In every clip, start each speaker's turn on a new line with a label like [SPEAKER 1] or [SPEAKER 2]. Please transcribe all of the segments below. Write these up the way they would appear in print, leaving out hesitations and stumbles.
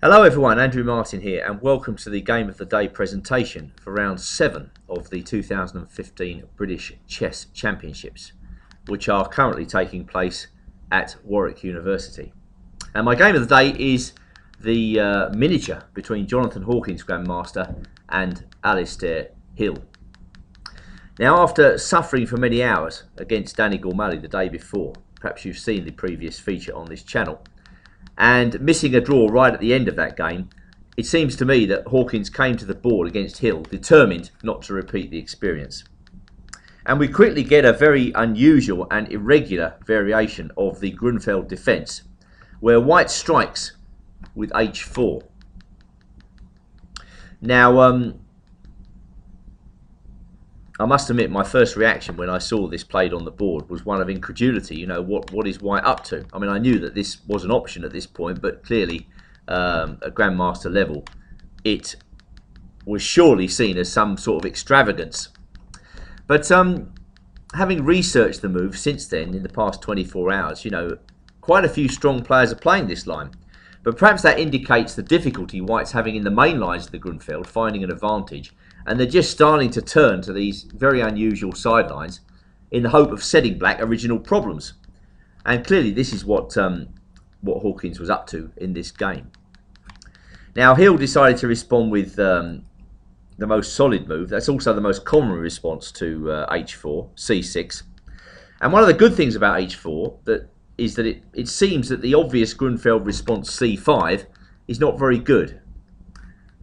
[SPEAKER 1] Hello everyone, Andrew Martin here and welcome to the Game of the Day presentation for round 7 of the 2015 British Chess Championships, which are currently taking place at Warwick University. And my game of the day is the miniature between Jonathan Hawkins, Grandmaster, and Alistair Hill. Now, after suffering for many hours against Danny Gormally the day before, perhaps you've seen the previous feature on this channel, and missing a draw right at the end of that game, it seems to me that Hawkins came to the board against Hill determined not to repeat the experience. And we quickly get a very unusual and irregular variation of the Grunfeld defence, where White strikes with h4. Now, I must admit my first reaction when I saw this played on the board was one of incredulity. You know, what is White up to? I mean, I knew that this was an option at this point, but clearly at Grandmaster level, it was surely seen as some sort of extravagance. But having researched the move since then, in the past 24 hours, you know, quite a few strong players are playing this line. But perhaps that indicates the difficulty White's having in the main lines of the Grunfeld, finding an advantage. And they're just starting to turn to these very unusual sidelines in the hope of setting Black original problems. And clearly this is what Hawkins was up to in this game. Now Hill decided to respond with the most solid move. That's also the most common response to h4, c6. And one of the good things about h4 is that it seems that the obvious Grunfeld response c5 is not very good.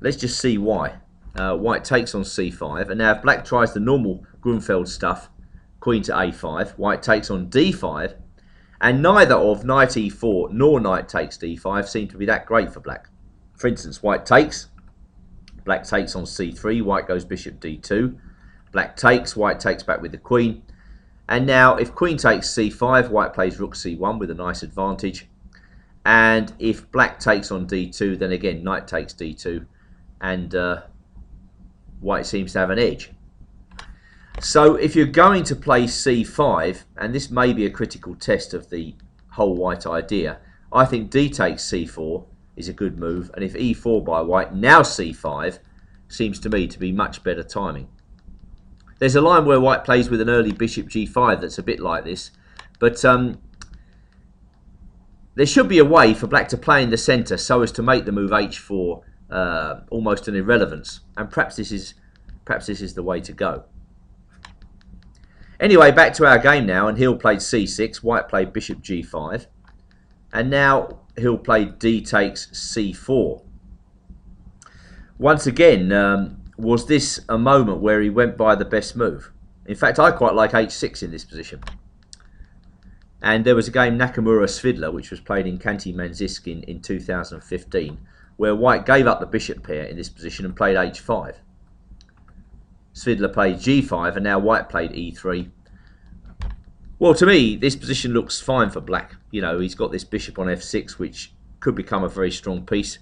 [SPEAKER 1] Let's just see why. White takes on c5, and now if Black tries the normal Grunfeld stuff, queen to a5, White takes on d5, and neither of knight e4 nor knight takes d5 seem to be that great for Black. For instance, White takes, Black takes on c3, White goes bishop d2, Black takes, White takes back with the queen, and now if queen takes c5, White plays rook c1 with a nice advantage, and if Black takes on d2, then again knight takes d2, and White seems to have an edge. So if you're going to play c5, and this may be a critical test of the whole White idea, I think d takes c4 is a good move, and if e4 by White, now c5, seems to me to be much better timing. There's a line where White plays with an early bishop g5 that's a bit like this, but there should be a way for Black to play in the centre so as to make the move h4 almost an irrelevance, and perhaps this is the way to go. Anyway, back to our game now, and Hill played c6, White played bishop g5, and now Hill played d takes c4. Once again, was this a moment where he went by the best move? In fact, I quite like h6 in this position. And there was a game Nakamura-Svidler, which was played in Khanty-Mansiysk in 2015, where White gave up the bishop pair in this position and played h5. Svidler played g5, and now White played e3. Well, to me, this position looks fine for Black. You know, he's got this bishop on f6, which could become a very strong piece.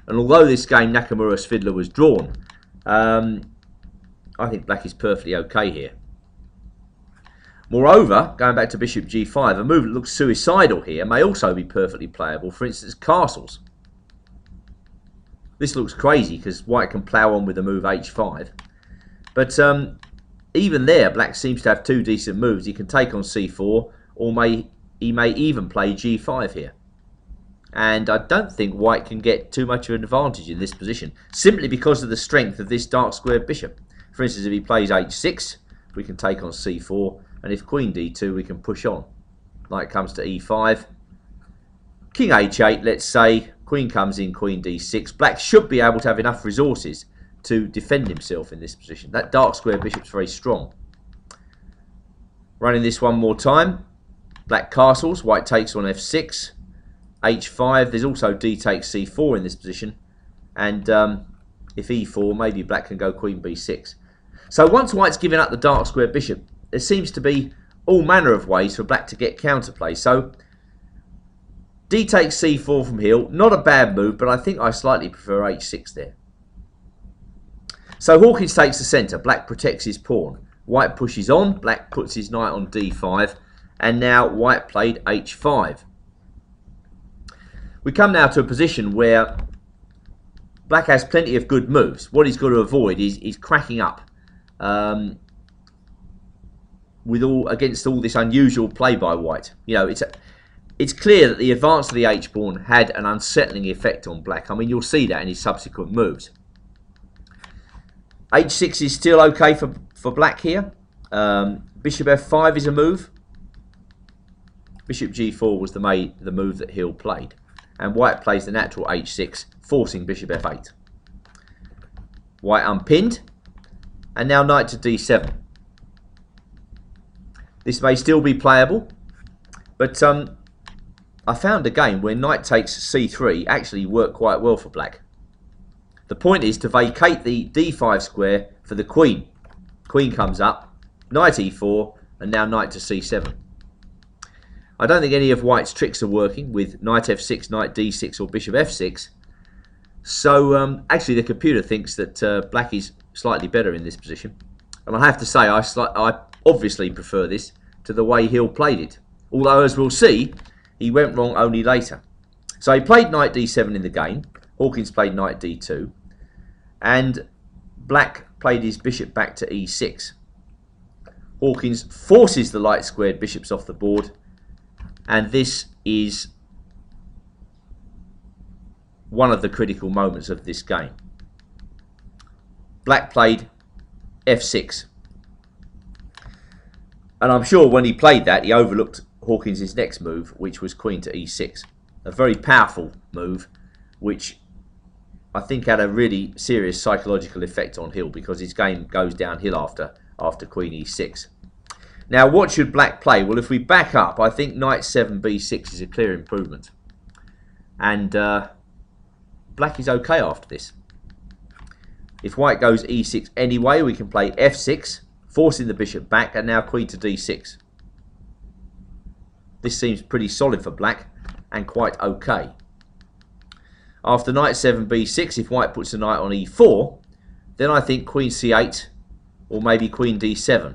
[SPEAKER 1] And although this game Nakamura-Svidler was drawn, I think Black is perfectly okay here. Moreover, going back to bishop g5, a move that looks suicidal here may also be perfectly playable. For instance, castles. This looks crazy because White can plough on with the move h5. But even there, Black seems to have two decent moves. He can take on c4, or he may even play g5 here. And I don't think White can get too much of an advantage in this position, simply because of the strength of this dark squared bishop. For instance, if he plays h6, we can take on c4, and if queen d2, we can push on. Knight comes to e5, king h8, let's say, queen comes in, queen d6. Black should be able to have enough resources to defend himself in this position. That dark square bishop's very strong. Running this one more time. Black castles, White takes on f6, h5. There's also d takes c4 in this position. And if e4, maybe Black can go queen b6. So once White's given up the dark square bishop, there seems to be all manner of ways for Black to get counterplay. So d takes c4 from Hill, not a bad move, but I think I slightly prefer h6 there. So Hawkins takes the centre, Black protects his pawn. White pushes on, Black puts his knight on d5, and now White played h5. We come now to a position where Black has plenty of good moves. What he's got to avoid is cracking up against all this unusual play by white. You know, it's clear that the advance of the h-pawn had an unsettling effect on black. I mean, you'll see that in his subsequent moves. h6 is still okay for black here. Bishop f5 is a move. Bishop g4 was the move that Hill played. And white plays the natural h6, forcing bishop f8. White unpinned. And now knight to d7. This may still be playable. But I found a game where knight takes c3 actually worked quite well for black. The point is to vacate the d5 square for the queen. Queen comes up, knight e4, and now knight to c7. I don't think any of white's tricks are working with knight f6, knight d6 or bishop f6. So actually the computer thinks that black is slightly better in this position. And I have to say I obviously prefer this to the way Hill played it. Although as we'll see, he went wrong only later. So he played knight d7 in the game. Hawkins played knight d2. And black played his bishop back to e6. Hawkins forces the light squared bishops off the board. And this is one of the critical moments of this game. Black played f6. And I'm sure when he played that, he overlooked Hawkins' next move, which was queen to e6. A very powerful move, which I think had a really serious psychological effect on Hill, because his game goes downhill after queen e6. Now, what should black play? Well, if we back up, I think knight 7 b6 is a clear improvement. And black is okay after this. If white goes e6 anyway, we can play f6, forcing the bishop back, and now queen to d6. This seems pretty solid for black and quite okay. After knight 7 b6, if white puts the knight on e4, then I think queen c8 or maybe queen d7.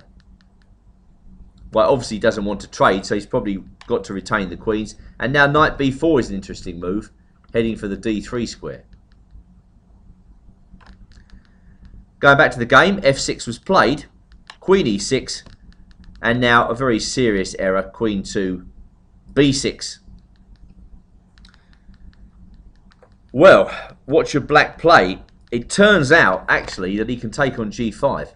[SPEAKER 1] White obviously doesn't want to trade, so he's probably got to retain the queens. And now knight b4 is an interesting move, heading for the d3 square. Going back to the game, f6 was played, queen e6, and now a very serious error, queen to b6. Well, what should black play? It turns out, actually, that he can take on g5.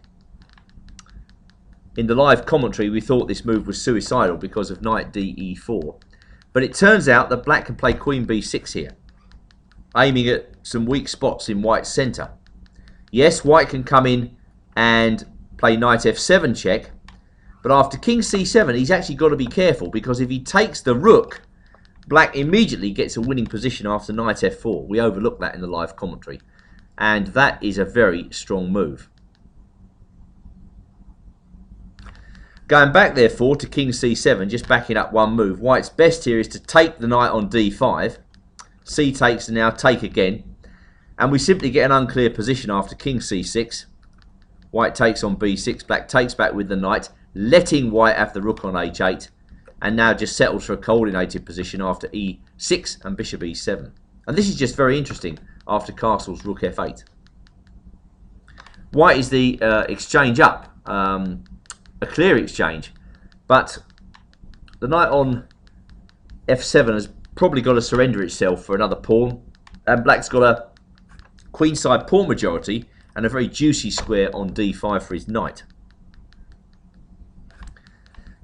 [SPEAKER 1] In the live commentary, we thought this move was suicidal because of knight de4. But it turns out that black can play queen b6 here, aiming at some weak spots in white's centre. Yes, white can come in and play knight f7 check, but after king c7, he's actually got to be careful, because if he takes the rook, black immediately gets a winning position after knight f4. We overlooked that in the live commentary, and that is a very strong move. Going back, therefore, to king c7, just backing up one move, white's best here is to take the knight on d5. C takes and now take again. And we simply get an unclear position after king c6. White takes on b6, black takes back with the knight, letting white have the rook on h8. And now just settles for a coordinated position after e6 and bishop e7. And this is just very interesting after castle's rook f8. White is the exchange up. A clear exchange, but the knight on f7 has probably got to surrender itself for another pawn, and black's got a queenside pawn majority and a very juicy square on d5 for his knight.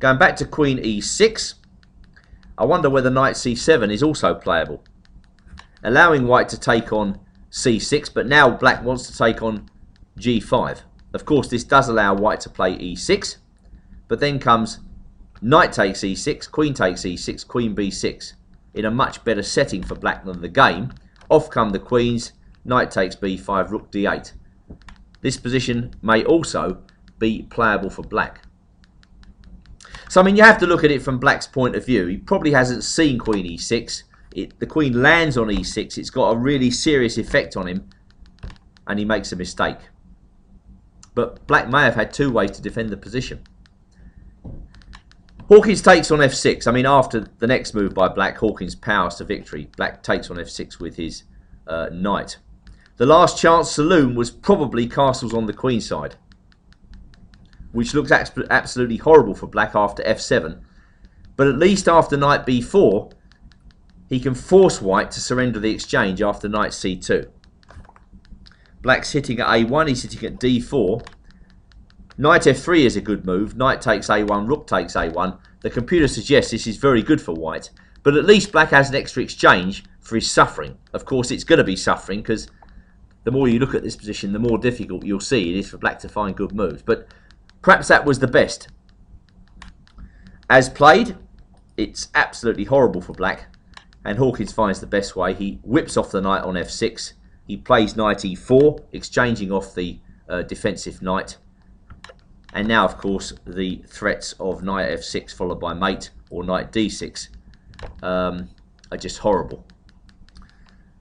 [SPEAKER 1] Going back to queen e6, I wonder whether knight c7 is also playable, allowing white to take on c6, but now black wants to take on g5. Of course, this does allow white to play e6, but then comes knight takes e6, queen takes e6, queen b6, in a much better setting for black than the game. Off come the queens, knight takes b5, rook d8. This position may also be playable for black. So, I mean, you have to look at it from black's point of view. He probably hasn't seen queen e6. The queen lands on e6. It's got a really serious effect on him, and he makes a mistake. But black may have had two ways to defend the position. Hawkins takes on f6. I mean, after the next move by black, Hawkins powers to victory. Black takes on f6 with his knight. The last chance saloon was probably castles on the queen side, which looks absolutely horrible for black after f7. But at least after knight b4, he can force white to surrender the exchange after knight c2. Black's hitting at a1, he's hitting at d4. Knight f3 is a good move. Knight takes a1, rook takes a1. The computer suggests this is very good for white. But at least black has an extra exchange for his suffering. Of course, it's going to be suffering because the more you look at this position, the more difficult you'll see it is for black to find good moves. But perhaps that was the best. As played, it's absolutely horrible for black. And Hawkins finds the best way. He whips off the knight on f6. He plays knight e4, exchanging off the defensive knight. And now, of course, the threats of knight f6 followed by mate or knight d6 are just horrible.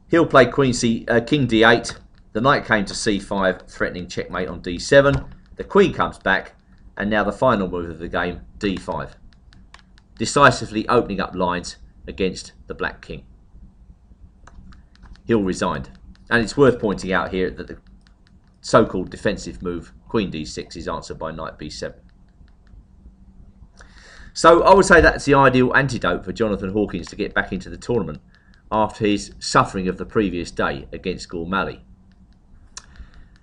[SPEAKER 1] He'll play king d8. The knight came to c5, threatening checkmate on d7. The queen comes back, and now the final move of the game, d5. Decisively opening up lines against the black king. Hill resigned. And it's worth pointing out here that the so-called defensive move, queen d6, is answered by knight b7. So I would say that's the ideal antidote for Jonathan Hawkins to get back into the tournament after his suffering of the previous day against Gormally.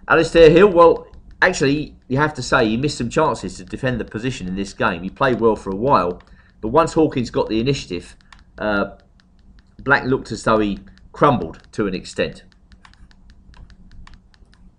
[SPEAKER 1] Alistair Hill, well, actually, you have to say he missed some chances to defend the position in this game. He played well for a while, but once Hawkins got the initiative, black looked as though he crumbled to an extent.